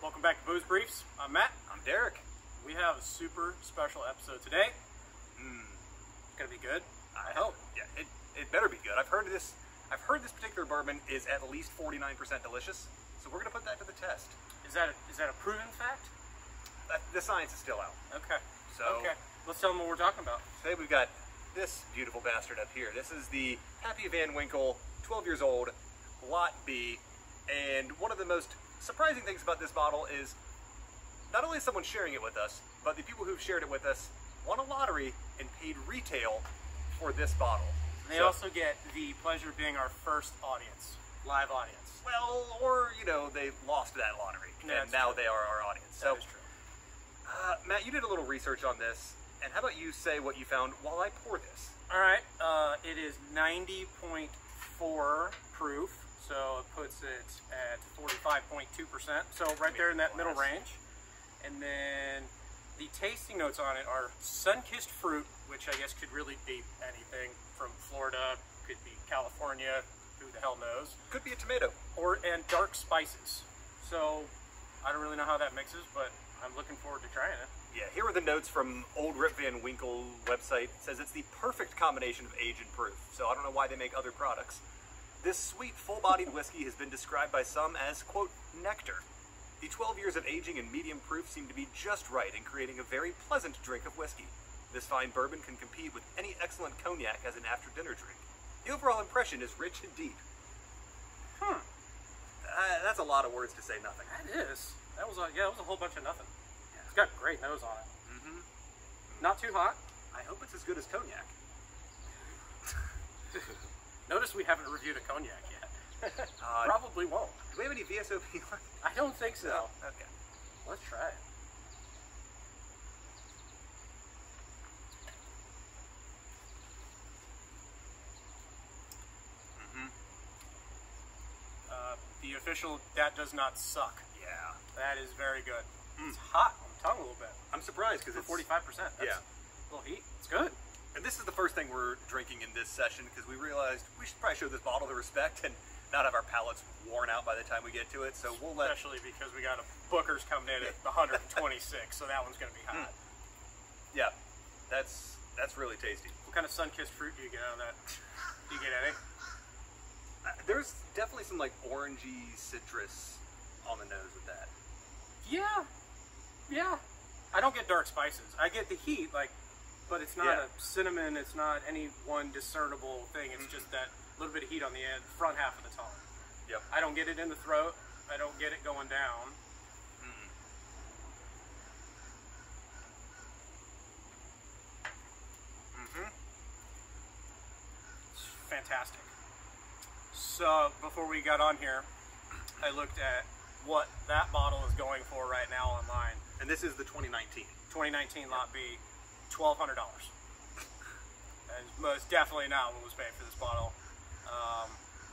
Welcome back to Booze Briefs. I'm Matt. I'm Derek. We have a super special episode today. It's gonna be good. I hope. Yeah, it better be good. I've heard this particular bourbon is at least 49% delicious, so we're gonna put that to the test. Is that a proven fact? The science is still out. Okay. So okay. Let's tell them what we're talking about. Today we've got this beautiful bastard up here. This is the Pappy Van Winkle, 12 years old, Lot B, and one of the most surprising things about this bottle is not only is someone sharing it with us, but the people who've shared it with us won a lottery and paid retail for this bottle. They also get the pleasure of being our first audience, live audience. Well, or, you know, they lost that lottery, and now they are our audience. That is true. Matt, you did a little research on this, and how about you say what you found while I pour this? All right. It is 90.4 proof. So it puts it at 45.2%. So right there in that middle range. And then the tasting notes on it are sun-kissed fruit, which I guess could really be anything from Florida, could be California, who the hell knows. Could be a tomato. And dark spices. So I don't really know how that mixes, but I'm looking forward to trying it. Yeah, here are the notes from Old Rip Van Winkle website. It says it's the perfect combination of age and proof. So I don't know why they make other products. This sweet, full-bodied whiskey has been described by some as, quote, nectar. The 12 years of aging and medium proof seem to be just right in creating a very pleasant drink of whiskey. This fine bourbon can compete with any excellent cognac as an after-dinner drink. The overall impression is rich and deep. That's a lot of words to say nothing. That is. That was a whole bunch of nothing. Yeah. It's got great nose on it. Not too hot. I hope it's as good as cognac. Notice we haven't reviewed a cognac yet. Probably won't. Do we have any VSOP left? I don't think so. No? Okay. Let's try it. The official, that does not suck. Yeah. That is very good. It's hot on the tongue a little bit. I'm surprised because it's 45%. That's a little heat. It's good. And this is the first thing we're drinking in this session because we realized we should probably show this bottle the respect and not have our palates worn out by the time we get to it. So we'll let... Especially because we got a Booker's coming in at 126, so that one's going to be hot. Yeah, that's really tasty. What kind of sun-kissed fruit do you get out of that? Do you get any? There's definitely some like orangey citrus on the nose with that. Yeah. I don't get dark spices. I get the heat, but it's not a cinnamon, it's not any one discernible thing. It's just that little bit of heat on the end, front half of the tongue. Yep. I don't get it in the throat. I don't get it going down. It's fantastic. So before we got on here, I looked at what that bottle is going for right now online. And this is the 2019. 2019 Lot B, $1,200. That is most definitely not what was paid for this bottle.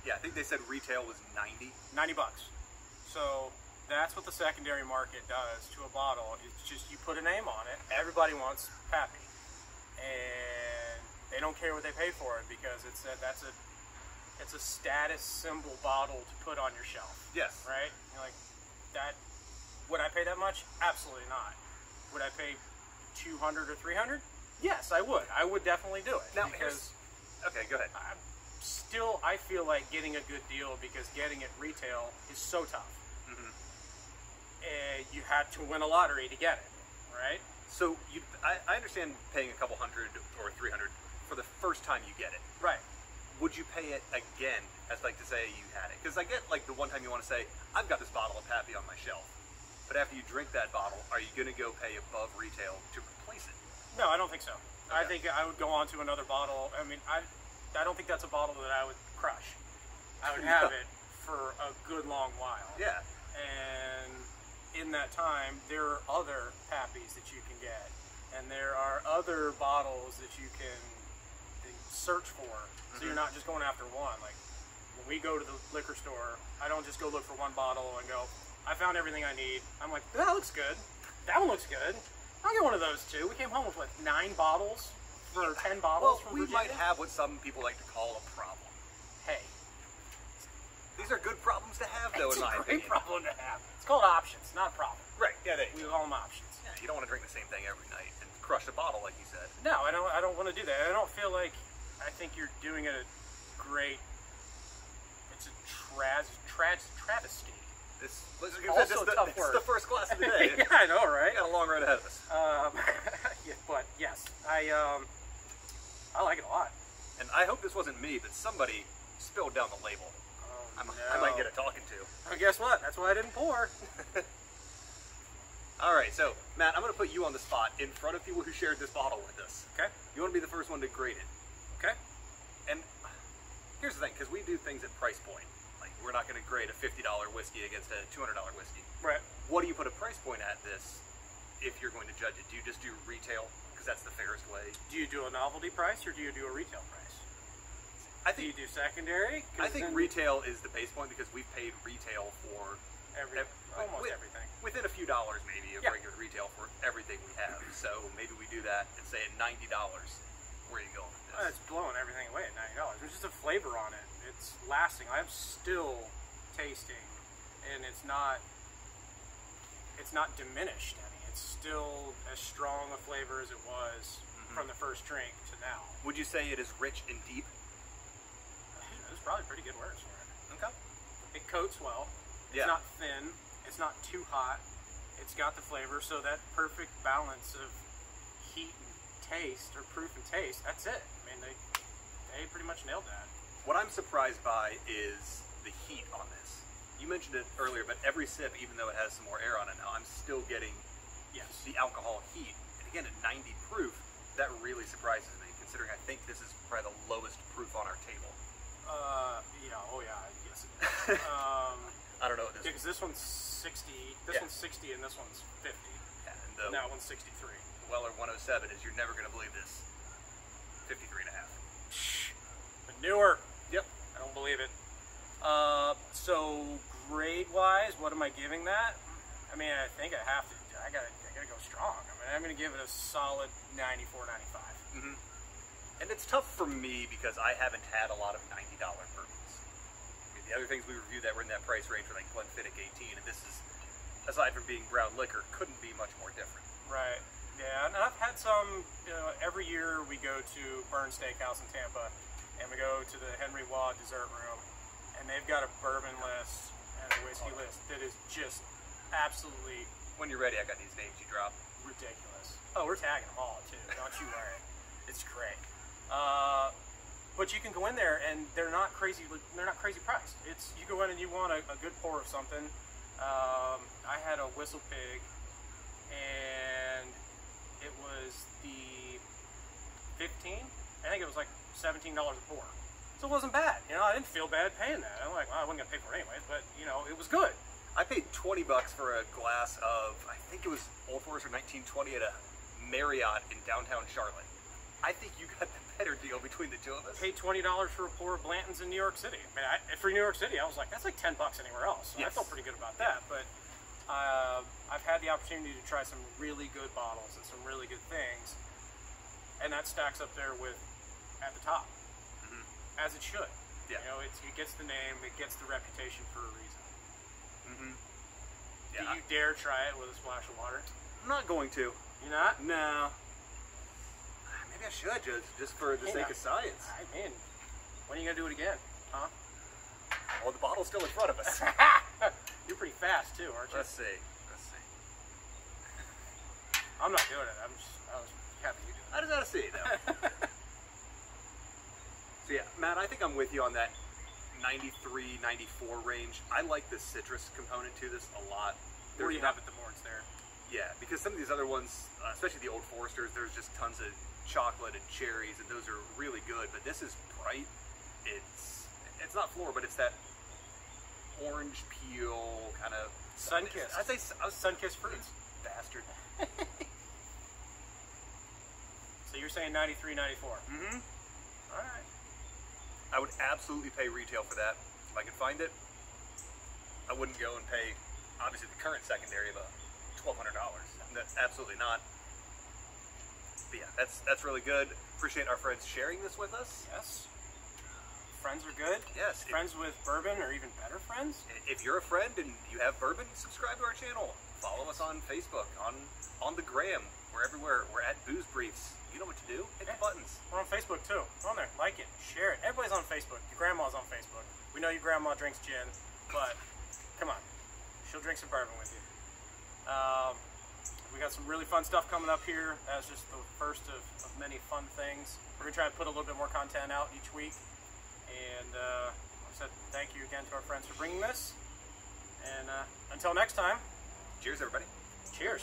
Yeah, I think they said retail was 90. 90 bucks. So that's what the secondary market does to a bottle. It's just you put a name on it. Everybody wants Pappy, and they don't care what they pay for it because it's a status symbol bottle to put on your shelf. Yes. Right? You're like, that. Would I pay that much? Absolutely not. Would I pay $200 or $300? Yes, I would. I would definitely do it. Now, because okay, go ahead. I feel like getting a good deal because getting it retail is so tough. You had to win a lottery to get it, right? So I understand paying a couple hundred or 300 for the first time you get it. Right. Would you pay it again as like to say you had it? Because I get like the one time you want to say, I've got this bottle of Pappy on my shelf. But after you drink that bottle, are you going to go pay above retail to replace it? No, I don't think so. Okay. I think I would go on to another bottle. I mean, I don't think that's a bottle that I would crush. I would have it for a good long while. Yeah. And in that time, there are other Pappies that you can get. And there are other bottles that you can search for. So you're not just going after one. Like, when we go to the liquor store, I don't just go look for one bottle and go, I found everything I need. I'm like, that looks good. That one looks good. I'll get one of those too. We came home with, what, 9 bottles for 10 bottles from we Virginia? might have what some people like to call a problem. Hey. These are good problems to have, though, It's in my a great opinion. problem to have. It's called options, not a problem. Right, yeah, We call them options. yeah, you don't want to drink the same thing every night and crush a bottle, like you said. No, I don't want to do that. I don't feel like. I think you're doing it a great. It's a travesty. This Also a tough this is word. the first class of the day. Yeah, I know, right? We got a long road ahead of us. Yeah, but yes, I like it a lot. And I hope this wasn't me, but somebody spilled down the label. Oh, I might get a talking to. Oh, guess what? That's why I didn't pour. All right, so Matt, I'm going to put you on the spot in front of people who shared this bottle with us. Okay. You want to be the first one to grade it. Okay. And here's the thing, because we do things at price point. Like, we're not going to grade a $50 whiskey against a $200 whiskey. Right. What do you put a price point at this if you're going to judge it? Do you just do retail? Because that's the fairest way. Do you do a novelty price or do you do a retail price? I Do you think do secondary? 'Cause I think then retail is the base point because we've paid retail for almost with- everything. within a few dollars maybe of Yeah. regular retail for everything we have. So maybe we do that and say at $90. Where are you going with Well, this? it's blowing everything away at $90. There's just a flavor on it. It's lasting. I'm still tasting, and it's not diminished any. It's still as strong a flavor as it was from the first drink to now. Would you say it is rich and deep? It's probably pretty good words for it. Okay. It coats well. It's Yeah. not thin. It's not too hot. It's got the flavor, so that perfect balance of heat and taste, or proof and taste, that's it. I mean, they pretty much nailed that. What I'm surprised by is the heat on this. You mentioned it earlier, but every sip, even though it has some more air on it now, I'm still getting Yes. the alcohol heat. And again, at 90 proof, that really surprises me, considering I think this is probably the lowest proof on our table. Yeah, oh yeah, I guess it is. I don't know what this Because this one's 60, this Yeah. one's 60, and this one's 50. and And that one's 63. Weller 107 is you're never going to believe this. 53 and a half. But newer, Yep. I don't believe it. So grade-wise, what am I giving that? I mean, I think I have to. I gotta go strong. I mean, I'm gonna give it a solid 94, 95. And it's tough for me because I haven't had a lot of $90 bourbons. I mean, the other things we reviewed that were in that price range were like Glenfiddich 18, and this is, aside from being brown liquor, couldn't be much more different. Right. Yeah, and I've had some. Every year we go to Burn Steakhouse in Tampa, and we go to the Henry Waugh dessert room, and they've got a bourbon list and a whiskey list that is just absolutely When you're ready, I got these names you dropped. ridiculous. Oh, we're tagging them all too. Don't you worry. It's great. But you can go in there and they're not crazy. They're not crazy priced. It's you go in and you want a good pour of something. I had a Whistle Pig, and it was the 15. I think it was like $17 a pour. So it wasn't bad. You know, I didn't feel bad paying that. I'm like, well, I wasn't gonna pay for it anyways, but you know, it was good. I paid $20 for a glass of, I think it was Old Forester 1920 at a Marriott in downtown Charlotte. I think you got the better deal between the two of us. Paid $20 for a pour of Blanton's in New York City. I mean, for New York City, I was like, that's like $10 anywhere else. So I Yes. felt pretty good about that. But I've had the opportunity to try some really good bottles and some really good things, and that stacks up there with at the top, as it should. Yeah. You know, it gets the name, it gets the reputation for a reason. Yeah, Do you dare try it with a splash of water? I'm not going to. You're not? No. Maybe I should, just for the sake of science. I mean, when are you gonna do it again? Huh? Well, the bottle's still in front of us. You're pretty fast too, aren't you? Let's see. I'm not doing it. I was happy you did it. I just gotta see, though. So yeah, Matt, I think I'm with you on that 93, 94 range. I like the citrus component to this a lot. The more you There's have it, the more it's there. Yeah, because some of these other ones, especially the Old Foresters, there's just tons of chocolate and cherries, and those are really good. But this is bright. It's not floral, but it's that orange peel kind of Sun-kissed. I'd say Sun-kissed fruits. bastard. So you're saying 93, 94. Mm-hmm. All right. I would absolutely pay retail for that if I could find it. I wouldn't go and pay, obviously, the current secondary of $1,200. That's absolutely not. But yeah, that's really good. Appreciate our friends sharing this with us. Yes. friends are good. Yes. Friends with bourbon are even better friends. If you're a friend and you have bourbon, subscribe to our channel. Follow us on Facebook, on the gram. We're everywhere. We're at Booze Briefs. You know what to do. Hit the buttons. We're on Facebook too. Go on there, like it, share it. Everybody's on Facebook. Your grandma's on Facebook. We know your grandma drinks gin, but come on, she'll drink some bourbon with you. We got some really fun stuff coming up here. That's just the first of many fun things. We're gonna try to put a little bit more content out each week. And like I said, thank you again to our friends for bringing this. And until next time, Cheers, everybody. cheers.